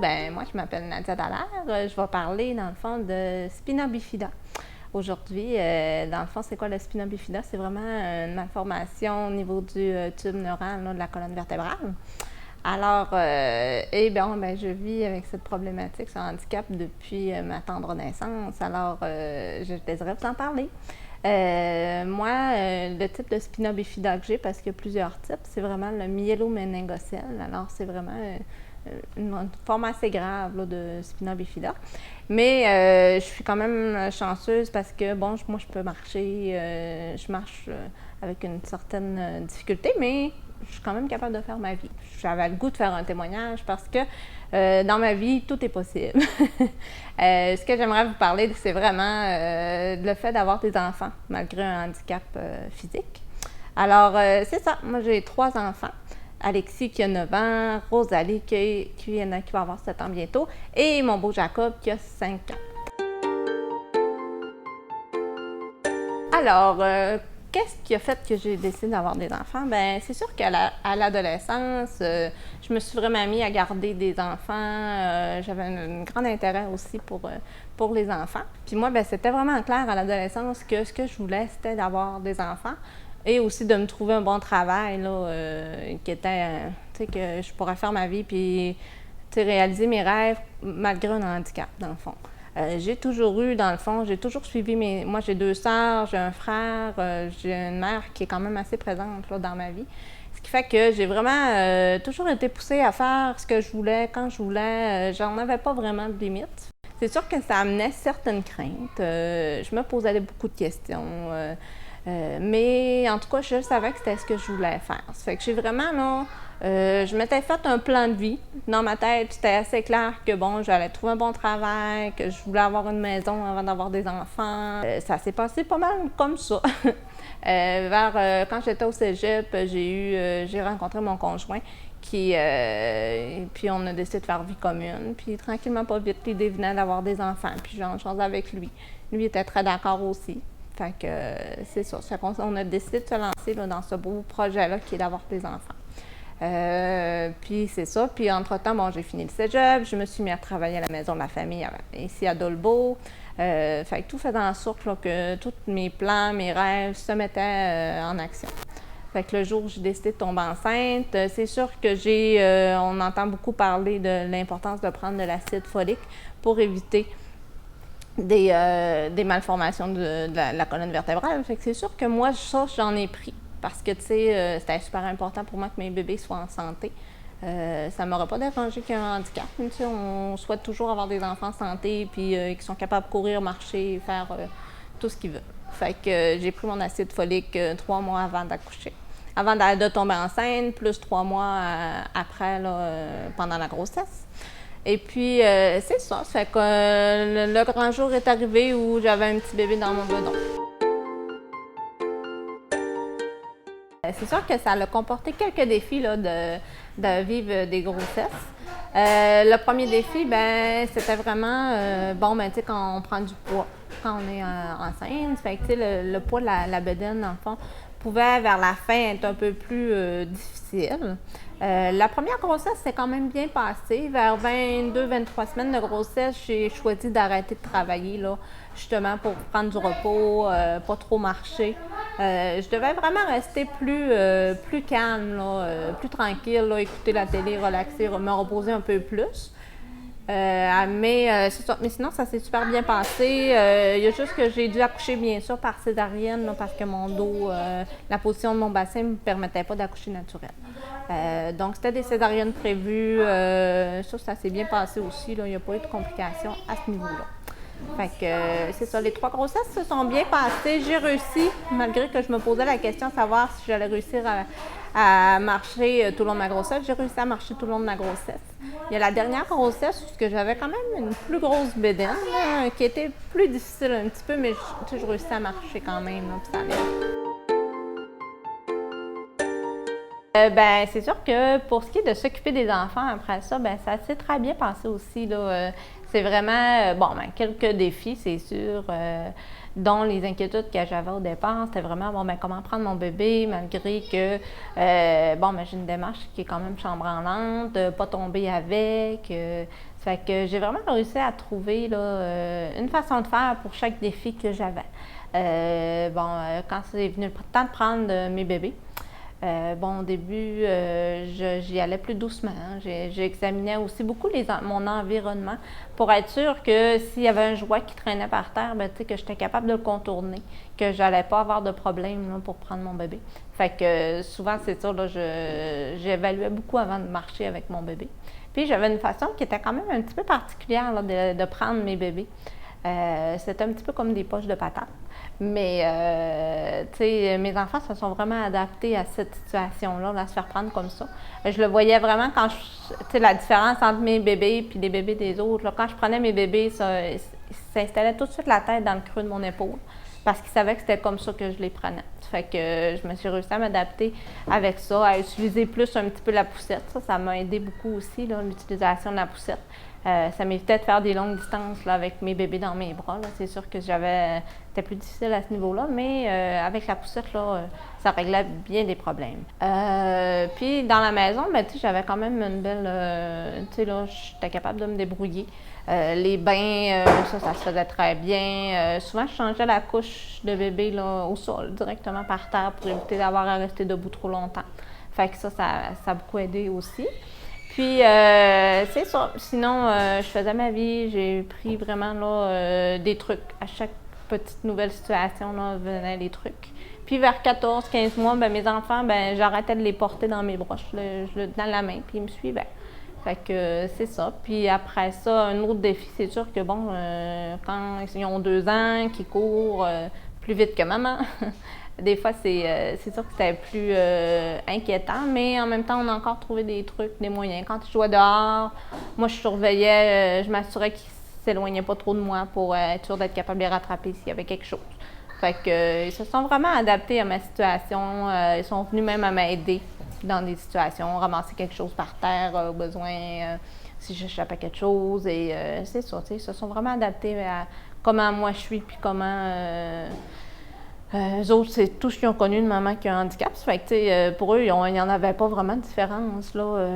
ben moi je m'appelle Nadia Dallaire. Je vais parler dans le fond de spina bifida. Aujourd'hui, dans le fond, c'est quoi le spina bifida? C'est vraiment une malformation au niveau du tube neural là, de la colonne vertébrale. Alors, je vis avec cette problématique, ce handicap depuis ma tendre naissance. Alors, je désirais vous en parler. Le type de spina bifida que j'ai, parce qu'il y a plusieurs types, c'est vraiment le myéloméningocèle. Alors, c'est vraiment une forme assez grave là, de spina bifida. Mais je suis quand même chanceuse parce que, bon, moi, je peux marcher, je marche avec une certaine difficulté, mais je suis quand même capable de faire ma vie. J'avais le goût de faire un témoignage parce que dans ma vie, tout est possible. Ce que j'aimerais vous parler, c'est vraiment le fait d'avoir des enfants malgré un handicap physique. Alors, c'est ça. Moi, j'ai 3 enfants. Alexis qui a 9 ans, Rosalie qui va avoir 7 ans bientôt et mon beau Jacob qui a 5 ans. Alors, qu'est-ce qui a fait que j'ai décidé d'avoir des enfants? Bien, c'est sûr qu'à l'adolescence, je me suis vraiment mis à garder des enfants. J'avais un grand intérêt aussi pour les enfants. Puis moi, bien, c'était vraiment clair à l'adolescence que ce que je voulais, c'était d'avoir des enfants et aussi de me trouver un bon travail, là, qui était, tu sais, que je pourrais faire ma vie puis, tu sais, réaliser mes rêves malgré un handicap, dans le fond. J'ai toujours eu, dans le fond, j'ai toujours suivi Moi, j'ai 2 sœurs, j'ai un frère, j'ai une mère qui est quand même assez présente là, dans ma vie. Ce qui fait que j'ai vraiment toujours été poussée à faire ce que je voulais, quand je voulais. J'en avais pas vraiment de limite. C'est sûr que ça amenait certaines craintes. Je me posais beaucoup de questions. Mais en tout cas, je savais que c'était ce que je voulais faire. Ça fait que j'ai vraiment, là, je m'étais fait un plan de vie. Dans ma tête, c'était assez clair que, bon, j'allais trouver un bon travail, que je voulais avoir une maison avant d'avoir des enfants. Ça s'est passé pas mal comme ça. Quand j'étais au cégep, j'ai rencontré mon conjoint puis on a décidé de faire vie commune. Puis tranquillement, pas vite, l'idée venait d'avoir des enfants. Puis j'en chose avec lui. Lui était très d'accord aussi. Fait que c'est ça. On a décidé de se lancer là, dans ce beau projet-là qui est d'avoir des enfants. Puis c'est ça. Puis entre-temps, bon, j'ai fini le cégep, je me suis mis à travailler à la maison de la famille ici à Dolbeau. Fait que tout faisait en sorte là, que tous mes plans, mes rêves se mettaient en action. Fait que le jour où j'ai décidé de tomber enceinte, c'est sûr que on entend beaucoup parler de l'importance de prendre de l'acide folique pour éviter des malformations de la colonne vertébrale. Fait que c'est sûr que moi, ça, j'en ai pris parce que, tu sais, c'était super important pour moi que mes bébés soient en santé. Ça ne m'aurait pas dérangé qu'il y ait un handicap. Tu sais, on souhaite toujours avoir des enfants en santé puis qui sont capables de courir, marcher, faire tout ce qu'ils veulent. Fait que j'ai pris mon acide folique 3 mois avant d'accoucher. Avant de tomber enceinte, plus 3 mois après, là, pendant la grossesse. Et puis, c'est ça. Ça fait que le grand jour est arrivé où j'avais un petit bébé dans mon bedon. C'est sûr que ça a comporté quelques défis là, de vivre des grossesses. Le premier défi, ben, c'était vraiment, tu sais, quand on prend du poids, quand on est enceinte. Fait que, tu sais, le poids de la bedaine, dans le fond, pouvait vers la fin être un peu plus difficile. La première grossesse s'est quand même bien passée. Vers 22-23 semaines de grossesse, j'ai choisi d'arrêter de travailler, là, justement pour prendre du repos, pas trop marcher. Je devais vraiment rester plus calme, là, plus tranquille, là, écouter la télé, relaxer, me reposer un peu plus. Mais sinon, ça s'est super bien passé. Il y a juste que j'ai dû accoucher, bien sûr, par césarienne, là, parce que mon dos, la position de mon bassin ne me permettait pas d'accoucher naturel. Donc, c'était des césariennes prévues. Ça s'est bien passé aussi. Là. Il n'y a pas eu de complications à ce niveau-là. Fait que c'est ça, les 3 grossesses se sont bien passées. J'ai réussi, malgré que je me posais la question de savoir si j'allais réussir à marcher tout le long de ma grossesse. J'ai réussi à marcher tout le long de ma grossesse. Il y a la dernière grossesse où j'avais quand même une plus grosse bédaine, là, qui était plus difficile un petit peu, mais je réussis à marcher quand même, là, puis ça allait. Ben, c'est sûr que pour ce qui est de s'occuper des enfants après ça, ben, ça s'est très bien passé aussi, là. C'est vraiment, bon, ben, quelques défis, c'est sûr, dont les inquiétudes que j'avais au départ, c'était vraiment, bon, ben, comment prendre mon bébé, malgré que, bon, ben, j'ai une démarche qui est quand même chambranlante, de pas tomber avec. Ça fait que j'ai vraiment réussi à trouver, là, une façon de faire pour chaque défi que j'avais. Bon, quand c'est venu le temps de prendre mes bébés, bon, au début, j'y allais plus doucement. J'examinais aussi beaucoup mon environnement pour être sûre que s'il y avait un jouet qui traînait par terre, ben, que j'étais capable de le contourner, que j'allais pas avoir de problème là, pour prendre mon bébé. Fait que souvent, c'est ça, là, j'évaluais beaucoup avant de marcher avec mon bébé. Puis j'avais une façon qui était quand même un petit peu particulière là, de prendre mes bébés. C'était un petit peu comme des poches de patates. Mais, tu sais, mes enfants se sont vraiment adaptés à cette situation-là, à se faire prendre comme ça. Je le voyais vraiment quand tu sais, la différence entre mes bébés et les bébés des autres. Là, quand je prenais mes bébés, ils s'installaient tout de suite la tête dans le creux de mon épaule parce qu'ils savaient que c'était comme ça que je les prenais. Ça fait que je me suis réussi à m'adapter avec ça, à utiliser plus un petit peu la poussette. Ça m'a aidé beaucoup aussi, l'utilisation de la poussette. Ça m'évitait de faire des longues distances là, avec mes bébés dans mes bras. C'est sûr que c'était plus difficile à ce niveau-là, mais avec la poussette, là, ça réglait bien des problèmes. Puis dans la maison, ben, j'avais quand même une belle... tu sais, là, j'étais capable de me débrouiller. Les bains, ça se faisait très bien. Souvent, je changeais la couche de bébé là, au sol, directement par terre, pour éviter d'avoir à rester debout trop longtemps. Fait que ça a beaucoup aidé aussi. Puis, c'est ça. Sinon, je faisais ma vie. J'ai pris vraiment là, des trucs. À chaque petite nouvelle situation, là, venaient les trucs. Puis, vers 14-15 mois, ben, mes enfants, ben, j'arrêtais de les porter dans mes bras. Je le tenais à la main, puis ils me suivaient. Fait que c'est ça. Puis après ça, un autre défi, c'est sûr que bon, quand ils ont 2 ans, qu'ils courent plus vite que maman, des fois c'est sûr que c'était plus inquiétant, mais en même temps, on a encore trouvé des trucs, des moyens. Quand ils jouaient dehors, moi je surveillais, je m'assurais qu'ils ne s'éloignaient pas trop de moi pour être sûr d'être capable de les rattraper s'il y avait quelque chose. Fait que ils se sont vraiment adaptés à ma situation. Ils sont venus même à m'aider dans des situations, ramasser quelque chose par terre au besoin, si j'échappe à quelque chose. Et c'est ça, ils se sont vraiment adaptés à comment moi je suis, puis comment eux autres, c'est tout ce qu'ils ont connu de maman qui a un handicap. Ça fait que, pour eux, il n'y en avait pas vraiment de différence, là.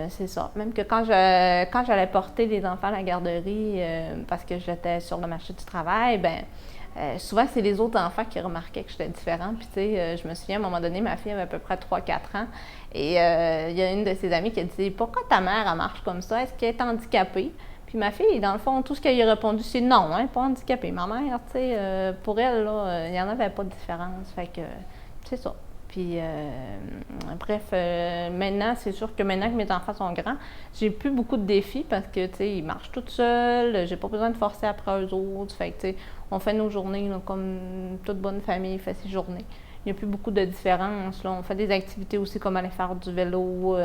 C'est ça. Même que quand j'allais porter les enfants à la garderie, parce que j'étais sur le marché du travail, ben souvent, c'est les autres enfants qui remarquaient que j'étais différente. Puis, tu sais, je me souviens, à un moment donné, ma fille avait à peu près 3-4 ans. Et il y a une de ses amies qui a dit « Pourquoi ta mère, elle marche comme ça? Est-ce qu'elle est handicapée? » Puis ma fille, dans le fond, tout ce qu'elle a répondu, c'est « Non, hein, pas handicapée. » Ma mère, tu sais, pour elle, là, il n'y en avait pas de différence. Fait que, c'est ça. Puis, bref, maintenant, c'est sûr que maintenant que mes enfants sont grands, j'ai plus beaucoup de défis parce que, tu sais, ils marchent tout seuls, j'ai pas besoin de forcer après eux autres. Fait que, tu sais, on fait nos journées là, comme toute bonne famille fait ses journées. Il n'y a plus beaucoup de différences. Là. On fait des activités aussi comme aller faire du vélo,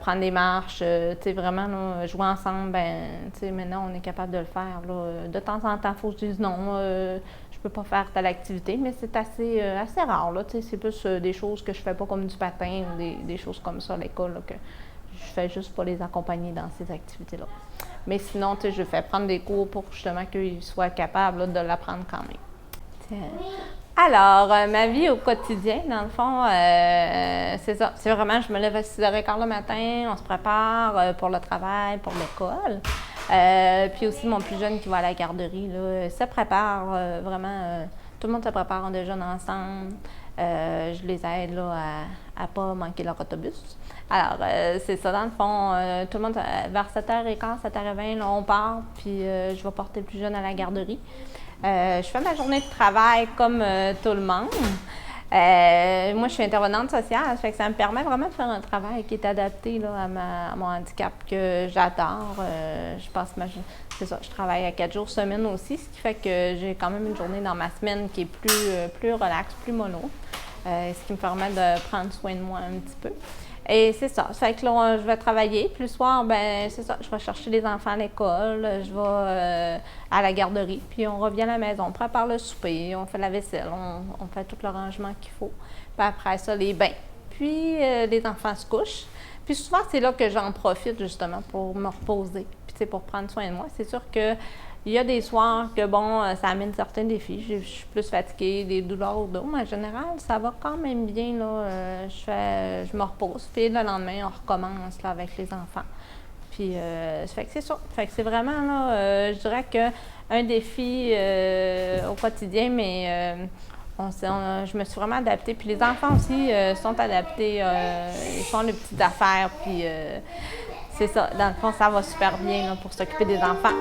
prendre des marches, tu sais, vraiment, là, jouer ensemble, ben, tu sais, maintenant, on est capable de le faire. Là. De temps en temps, il faut que je dise non, je peux pas faire telle activité, mais c'est assez rare, là, tu sais, c'est plus des choses que je fais pas comme du patin ou des choses comme ça à l'école, là, que je fais juste pas les accompagner dans ces activités-là. Mais sinon, tu sais, je fais prendre des cours pour justement qu'ils soient capables là, de l'apprendre quand même. Tiens. Alors, ma vie au quotidien, dans le fond, c'est ça. C'est vraiment, je me lève à 6h15 le matin, on se prépare pour le travail, pour l'école. Puis aussi, mon plus jeune qui va à la garderie, là, se prépare vraiment. Tout le monde se prépare, on déjeune ensemble. Je les aide là, à ne pas manquer leur autobus. Alors, c'est ça, dans le fond, tout le monde, vers 7h15, 7h20, là, on part, puis je vais porter le plus jeune à la garderie. Je fais ma journée de travail comme tout le monde. Moi, je suis intervenante sociale, ça fait que ça me permet vraiment de faire un travail qui est adapté là, à mon handicap que j'adore. C'est ça, je travaille à 4 jours semaine aussi, ce qui fait que j'ai quand même une journée dans ma semaine qui est plus relaxe, plus mollo, ce qui me permet de prendre soin de moi un petit peu. Et c'est ça. Ça fait que là, je vais travailler. Puis le soir, ben c'est ça. Je vais chercher les enfants à l'école. Je vais à la garderie. Puis on revient à la maison. On prépare le souper. On fait la vaisselle. On fait tout le rangement qu'il faut. Puis après ça, les bains. puis les enfants se couchent. Puis souvent, c'est là que j'en profite justement pour me reposer, puis pour prendre soin de moi. C'est sûr que il y a des soirs que, bon, ça amène certains défis. Je suis plus fatiguée, des douleurs au dos, mais en général, ça va quand même bien, là. Je me repose, puis le lendemain, on recommence là, avec les enfants. Puis, ça fait que c'est ça. Fait que c'est vraiment, là, je dirais qu'un défi au quotidien, mais je me suis vraiment adaptée. Puis les enfants aussi sont adaptés. Ils font les petites affaires, puis c'est ça. Dans le fond, ça va super bien là, pour s'occuper des enfants.